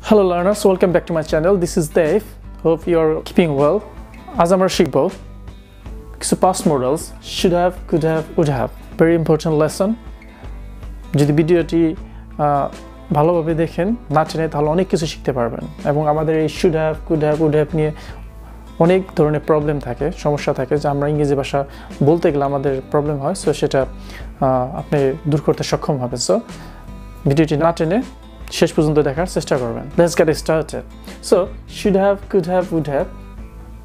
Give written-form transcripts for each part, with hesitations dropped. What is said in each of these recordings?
Hello learners, welcome back to my channel. This is Dave. Hope you are keeping well. আজ আমরা শিখব কিছু past modals should have, could have, would have. Very important lesson. যদি ভিডিওটি ভালোভাবে দেখেন না টেনে তাহলে অনেক কিছু শিখতে পারবেন এবং আমাদের এই should have, could have, would have নিয়ে অনেক ধরনের প্রবলেম থাকে, সমস্যা থাকে যে আমরা ইংরেজি ভাষা বলতে গেলে আমাদের প্রবলেম হয়, সো সেটা আপনি দূর করতে সক্ষম হবেন। সো ভিডিওটি না টেনে শেষ পর্যন্ত দেখার চেষ্টা করবেন। Let's get started. So should have, could have, would have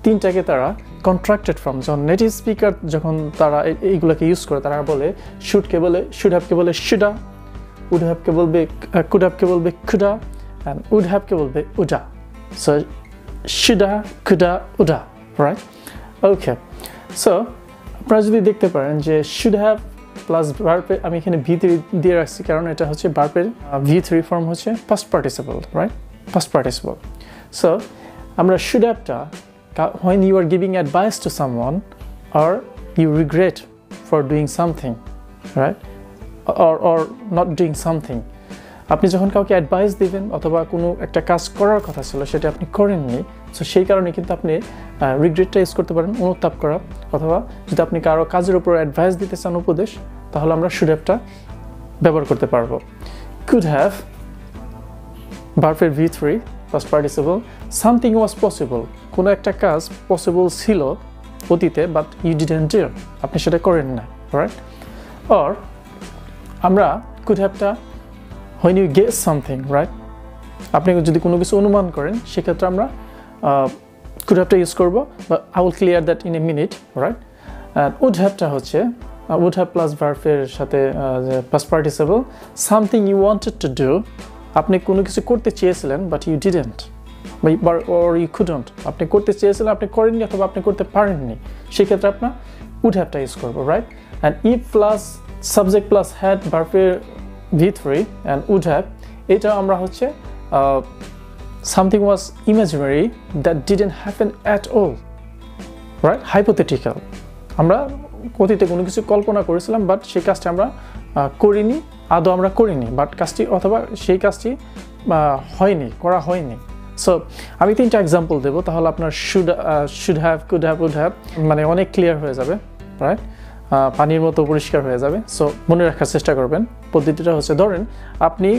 তিনটাকে তারা contracted from যখন নেটিভ স্পিকার যখন তারা এইগুলোকে ইউজ করে তারা বলে should কে বলে should have কে বলে shoulda, would have কে বলবে could have কে বলবে coulda and would have কে বলবে woulda. So shoulda, coulda, woulda, right? Okay. So আপনারা যদি দেখতে পারেন যে should have প্লাস ভার্বের আমি এখানে v3 দিয়ে রাখছি কারণ এটা হচ্ছে ভার্বের v3 ফর্ম হচ্ছে past participle, right? Past participle. So আমরা should have টা when you are giving advice to someone or you regret for doing something, right? Or not doing something. আপনি যখন কাউকে অ্যাডভাইস দিবেন অথবা কোনো একটা কাজ করার কথা ছিল সেটা আপনি করেননি, সো সেই কারণে কিন্তু আপনি রিগ্রেটটা ইউজ করতে পারেন, অনুতাপ করা, অথবা যদি আপনি কারো কাজের উপর অ্যাডভাইস দিতে চান, উপদেশ, তাহলে আমরা শুড হ্যাভটা ব্যবহার করতে পারবো। কুড হ্যাভ ভার্বের v3 plus participle, something was possible, কোনো একটা কাজ পসিবল ছিল অতীতে বাট ইউ ডিডন্ট ডু, আপনি সেটা করেন না, রাইট? অর আমরা could হ্যাভটা when you guess something, right? আপনি যদি কোনো কিছু অনুমান করেন সেক্ষেত্রে আমরা could have টা ইউজ করব, but I will clear that in a minute, right? And would have টা হচ্ছে would have plus verb এর সাথে past participle, something you wanted to do, আপনি কোনো কিছু করতে চেয়েছিলেন but you didn't, or you couldn't, আপনি করতে চেয়েছিলেন আপনি করেননি অথবা আপনি করতে পারেননি, সেক্ষেত্রে আপনার would have টা ইউজ করব, right? And if plus subject plus had verb এর v3 and would have, এটা আমরা হচ্ছে something was imaginary that didn't happen at all, right? Hypothetical, আমরা অতীতে কোনো কিছু কল্পনা করেছিলাম বাট সেই কাজটি আমরা করিনি, আদৌ আমরা করিনি, বাট কাজটি অথবা সেই কাজটি হয়নি, করা হয়নি। সো আমি তিনটা এক্সাম্পল দেবো, তাহলে আপনার should have, could have, would have মানে অনেক ক্লিয়ার হয়ে যাবে, রাইট? পানির মতো পরিষ্কার হয়ে যাবে। সো মনে রাখার চেষ্টা করবেন। পদ্ধতিটা হচ্ছে, ধরেন আপনি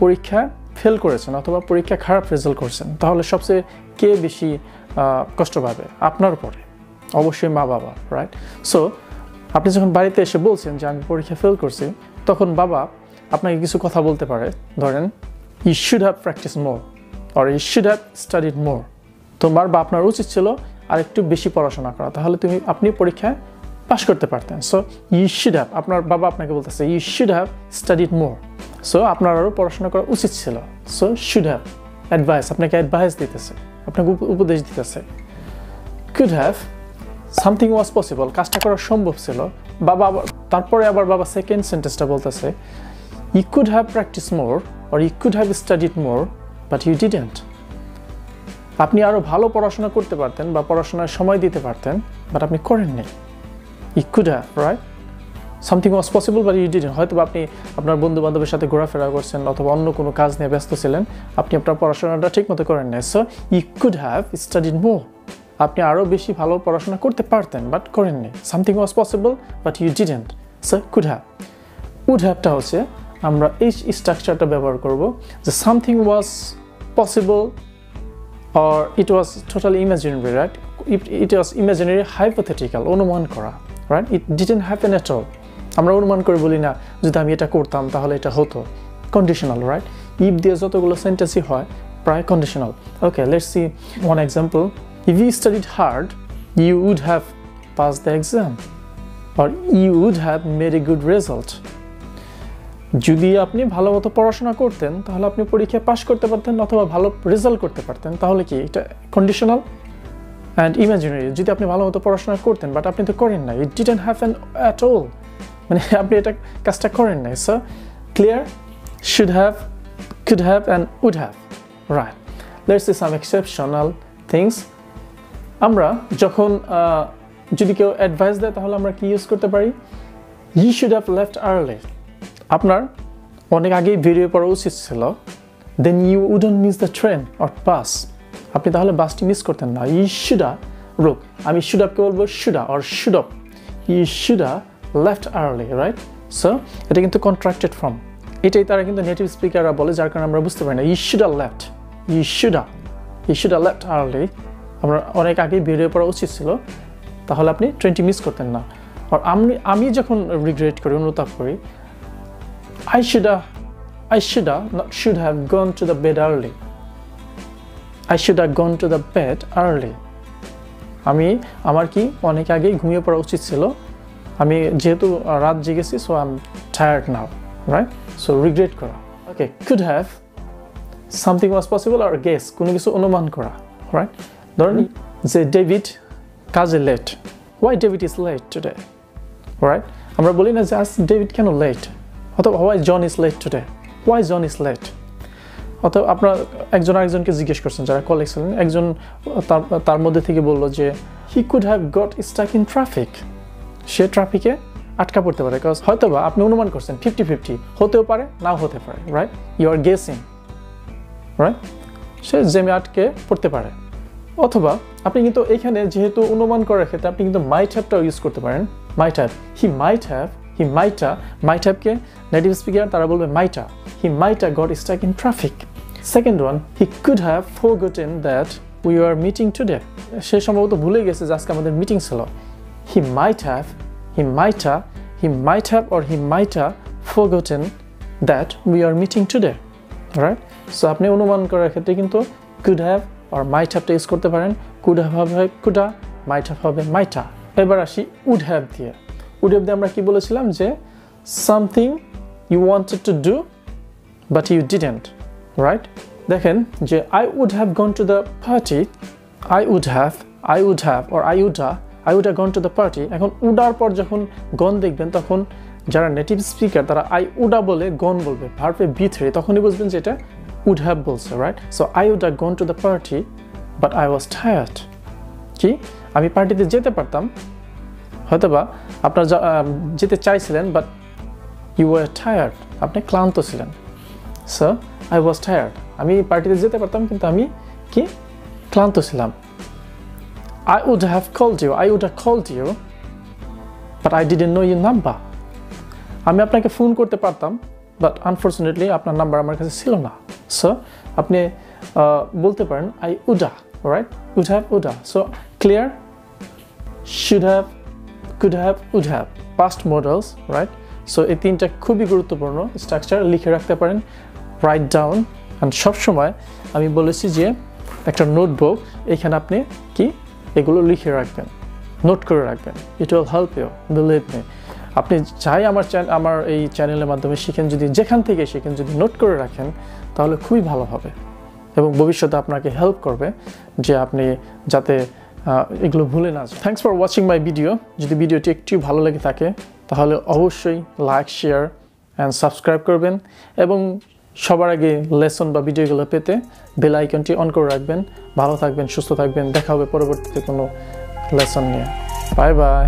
পরীক্ষা ফেল করেছেন অথবা পরীক্ষা খারাপ রেজাল্ট করছেন, তাহলে সবচেয়ে কে বেশি কষ্ট পাবে? আপনার পরে অবশ্যই মা বাবা, রাইট? সো আপনি যখন বাড়িতে এসে বলছেন যে আমি পরীক্ষা ফেল করছি, তখন বাবা আপনাকে কিছু কথা বলতে পারে, ধরেন you should have practice more or you should have studied more, তোমার বা আপনার উচিত ছিল আর একটু বেশি পড়াশোনা করা, তাহলে আপনি পরীক্ষায় পাস করতে পারতেন। সো ইউ শুড হ্যাভ, আপনার বাবা আপনাকে বলতেছে you should have studied more, so আপনার আরও পড়াশোনা করা উচিত ছিল। সো শুড হ্যাভ অ্যাডভাইস, আপনাকে অ্যাডভাইস দিতেছে, আপনাকে উপদেশ দিতেছে। Could have, something was possible, কাজটা করা সম্ভব ছিল, বাবা তারপরে আবার বাবা সেকেন্ড সেন্টেন্সটা বলতেছে you could have practice more or you could have studied more but you didn't, আপনি আরও ভালো পড়াশোনা করতে পারতেন বা পড়াশোনায় সময় দিতে পারতেন বাট আপনি করেননি। You could have, right? Something was possible but you didn't. হয়তো আপনি আপনার বন্ধু বান্ধবের সাথে ঘোরাফেরা করছেন অথবা অন্য কোনো কাজ নিয়ে ব্যস্ত ছিলেন, আপনি আপনার পড়াশোনাটা ঠিক মতো করেন নাই। So you could have studied more, আপনি আরও বেশি ভালো পড়াশোনা করতে পারতেন বাট করেননি। Something was possible but you didn't. So could have. Would have টা হচ্ছে আমরা এই স্ট্রাকচারটা ব্যবহার করব যে something was possible or it was totally imaginary, right? It was imaginary, hypothetical, অনুমান করা, right? It didn't happen at all. আমরা অনুমান করে বলি না যদি আমি এটা করতাম তাহলে এটা হতো, কন্ডিশনাল, রাইট? ইফ দিয়ে যতগুলো সেন্টেন্সই হয় প্রায় conditional. Okay, let's see one example. If you studied hard you would have pass the exam or you would have made a good result, যদি আপনি ভালো মতো পড়াশোনা করতেন তাহলে আপনি পরীক্ষায় পাস করতে পারতেন অথবা ভালো রেজাল্ট করতে পারতেন। তাহলে কি এটা কন্ডিশনাল অ্যান্ড ইমাজিনারি? যদি আপনি ভালো মতো পড়াশোনা করতেন বাট আপনি তো করেন না, it didn't happen at all, মানে আপনি এটা কাজটা করেন নাই। So clear? Should have, could have and would have, right? Let's see some exceptional things. আমরা যখন যদি কেউ অ্যাডভাইস দেয় তাহলে আমরা কি ইউজ করতে পারি? You should have left early, আপনার অনেক আগেই বেরিয়ে পড়া উচিত ছিল then you wouldn't miss the train or bus. আপনি তাহলে বাসটি মিস করতেন না। You should have, রূপ আমি should have কে বলবো should have or should have. You should have left early, right? So এটা কিন্তু contracted form। এটাই তারা কিন্তু নেটিভ স্পিকাররা বলে, যার কারণে আমরা বুঝতে পারি না। You should have left, you should have left early। আমরা অনেক আগেই বেরিয়ে পড়া উচিত ছিল, তাহলে আপনি ট্রেনটি মিস করতেন না। আর আমি যখন রিগ্রেট করি, অনুতাপ করি, I should have gone to the bed early. I should have gone to the bed early. আমার কি অনেক আগেই ঘুমিয়ে পড়া উচিত ছিল, আমি যেহেতু রাত জেগেছি, so I'm tired now, right? So regret করা। Okay, could have, something was possible or guess, কোনো কিছু অনুমান করা, right? ধরুন যে ডেভিড কাজে late, why David is late today, right? আমরা বলি না যে আজ ডেভিড কেন লেট, অথবা why John is late today, why John is late। অথবা আপনারা একজন আরেকজনকে জিজ্ঞেস করছেন, যারা কলিগ ছিলেন, একজন তার মধ্যে থেকে বললো যে he could have got stuck in traffic, সে ট্রাফিকে আটকা পড়তে পারে। কারণ হয়তোবা আপনি অনুমান করছেন 50-50, হতেও পারে নাও হতে পারে, right? You are guessing, right? সে জ্যামে আটকে পড়তে পারে। অথবা আপনি কিন্তু এখানে যেহেতু অনুমান করার ক্ষেত্রে আপনি কিন্তু মাইট হ্যাভটাও ইউজ করতে পারেন। মাইট হ্যাভ, হি মাইট হ্যাভকে নেটিভ স্পিকার তারা বলবে might've, he might've got stuck in traffic. Second one, he could have forgotten that we are meeting today, সে সম্ভবত ভুলে গেছে যে আজকে আমাদের মিটিং ছিল। হি might have or he might have forgotten that we are meeting today, right? So আপনি অনুমান করার ক্ষেত্রে কিন্তু could have or might have টা ইউজ করতে পারেন। could have হবে coulda, might have হবে mighta। এবার আসি would have দিয়ে। would have দিয়ে আমরা কি বলেছিলাম যে something you wanted to do but you didn't, right? দেখেন যে I would have gone to the party, I would have or I would have gone to the party। এখন উডার পর যখন গন দেখবেন, তখন যারা নেটিভ স্পিকার তারা I would have বলে গন বলবে, ভার্বে B3, তখনই বুঝবেন যে এটা would have বলছে, right? So I would have gone to the party but I was tired। কি আমি পার্টিতে যেতে পারতাম, হয়তোবা আপনার যেতে চাইছিলেন, বাট you were tired, আপনি ক্লান্ত ছিলেন। সো I was tired, আমি পার্টিতে যেতে পারতাম কিন্তু আমি কি ক্লান্ত ছিলাম। I would have called you but I didn't know your number। আমি আপনাকে ফোন করতে পারতাম, বাট আনফরচুনেটলি আপনার নাম্বার আমার কাছে ছিল না। সো আপনি বলতে পারেন I would have, right? would have। So clear? should have, could have, would have, past modals, right? So এই তিনটা খুবই গুরুত্বপূর্ণ স্ট্রাকচার, লিখে রাখতে পারেন, রাইট ডাউন। অ্যান্ড সবসময় আমি বলেছি যে একটা নোটবুক, এখানে আপনি কি এগুলো লিখে রাখবেন, নোট করে রাখবেন। It will help you, believe me. আপনি চাই আমার এই চ্যানেলের মাধ্যমে শিখেন, যদি যেখান থেকে শিখেন যদি নোট করে রাখেন তাহলে খুবই ভালো হবে এবং ভবিষ্যতে আপনাকে হেল্প করবে যে আপনি যাতে এগুলো ভুলে না যান। Thanks for watching my video. যদি ভিডিওটি একটু ভালো লেগে থাকে তাহলে অবশ্যই লাইক, শেয়ার অ্যান্ড সাবস্ক্রাইব করবেন এবং সবার আগে লেসন বা ভিডিওগুলো পেতে বেল আইকনটি অন করে রাখবেন। ভালো থাকবেন, সুস্থ থাকবেন, দেখা হবে পরবর্তীতে কোনো লেসন নিয়ে। Bye bye.